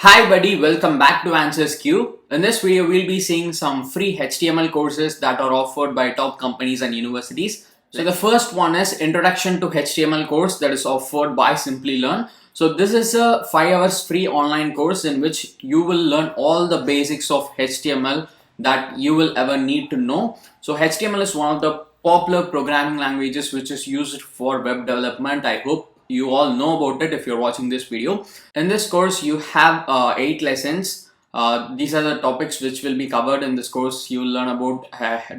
Hi buddy, welcome back to answersQ. In this video, we'll be seeing some free HTML courses that are offered by top companies and universities. So the first one is Introduction to HTML course that is offered by Simplilearn. So this is a 5 hours free online course in which you will learn all the basics of HTML that you will ever need to know. So HTML is one of the popular programming languages which is used for web development. I hope you all know about it if you're watching this video. In this course you have 8 lessons. These are the topics which will be covered in this course. You will learn about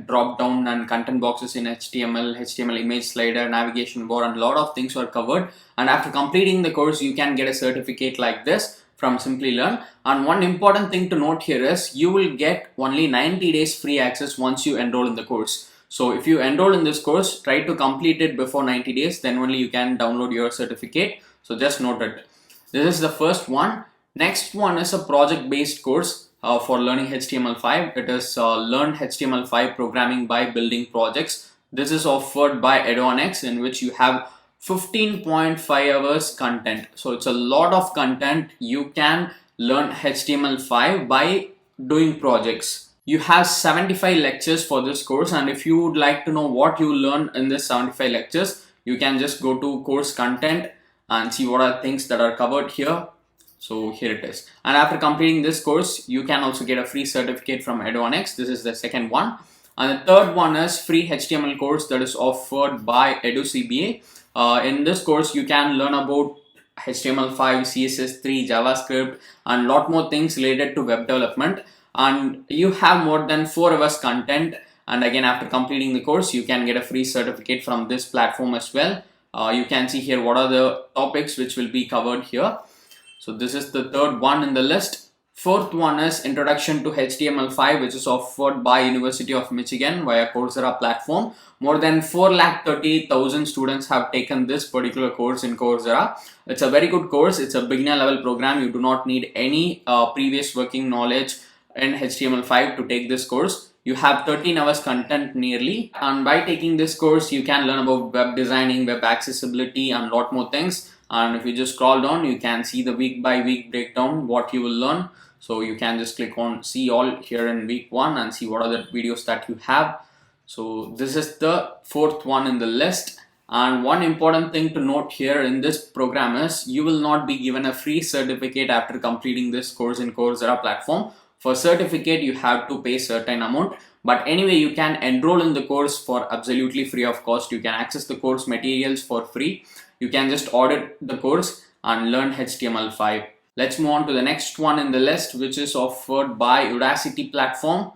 drop down and content boxes in HTML image slider, navigation bar, and a lot of things are covered. And after completing the course you can get a certificate like this from Simplilearn. And one important thing to note here is you will get only 90 days free access once you enroll in the course. So if you enroll in this course, try to complete it before 90 days, then only you can download your certificate. So just note it. This is the first one. Next one is a project based course for learning HTML5. It is Learn HTML5 Programming by Building Projects. This is offered by Edonx, in which you have 15.5 hours content. So it's a lot of content. You can learn HTML5 by doing projects. You have 75 lectures for this course, and if you would like to know what you learn in this 75 lectures, you can just go to course content and see what are things that are covered here. So here it is. And after completing this course, you can also get a free certificate from Edonx. This is the second one. And the third one is free HTML course that is offered by EduCBA. In this course, you can learn about HTML5, CSS3, JavaScript, and a lot more things related to web development. And you have more than 4 hours content, and again after completing the course you can get a free certificate from this platform as well. You can see here what are the topics which will be covered here. So this is the third one in the list. Fourth one is Introduction to HTML5, which is offered by University of Michigan via Coursera platform. More than 430,000 students have taken this particular course in Coursera. It's a very good course. It's a beginner level program. You do not need any previous working knowledge in HTML5 to take this course. You have 13 hours content nearly, and by taking this course you can learn about web designing, web accessibility, and lot more things. And if you just scroll down, you can see the week by week breakdown what you will learn. So you can just click on see all here in week 1 and see what are the videos that you have. So this is the fourth one in the list. And one important thing to note here in this program is you will not be given a free certificate after completing this course in Coursera platform. For certificate you have to pay certain amount, but anyway you can enroll in the course for absolutely free of cost. You can access the course materials for free. You can just audit the course and learn HTML5. Let's move on to the next one in the list, which is offered by Udacity platform.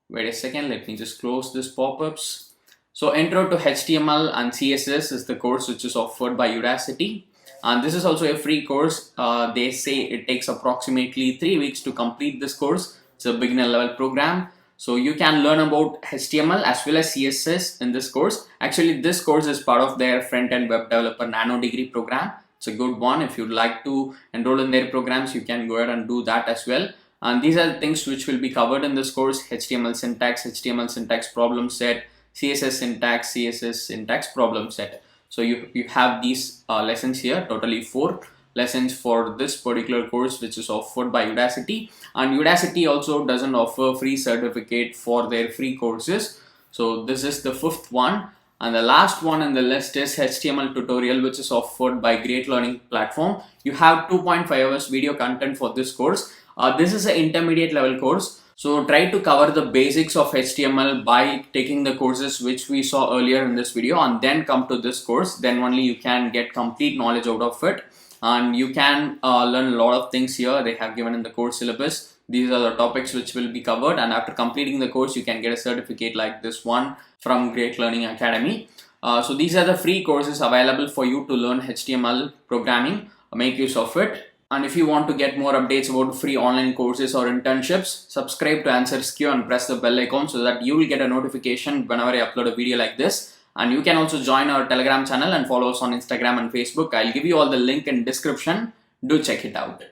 Wait a second, let me just close this pop-ups. So Intro to HTML and CSS is the course which is offered by Udacity. And this is also a free course. They say it takes approximately 3 weeks to complete this course. It's a beginner level program. So you can learn about HTML as well as CSS in this course. Actually, this course is part of their front-end web developer nano degree program. It's a good one. If you'd like to enroll in their programs, you can go ahead and do that as well. And these are the things which will be covered in this course: HTML syntax problem set, CSS syntax problem set. So you have these lessons here, totally 4 lessons for this particular course which is offered by Udacity. And Udacity also doesn't offer free certificate for their free courses. So this is the 5th one. And the last one in the list is HTML tutorial, which is offered by Great Learning platform. You have 2.5 hours video content for this course. This is an intermediate level course. So try to cover the basics of HTML by taking the courses which we saw earlier in this video, and then come to this course. Then only you can get complete knowledge out of it, and you can learn a lot of things here. They have given in the course syllabus. These are the topics which will be covered, and after completing the course you can get a certificate like this one from Great Learning Academy. So these are the free courses available for you to learn HTML programming. Make use of it. And if you want to get more updates about free online courses or internships, subscribe to answersQ and press the bell icon so that you will get a notification whenever I upload a video like this. And you can also join our Telegram channel and follow us on Instagram and Facebook. I'll give you all the link in description. Do check it out.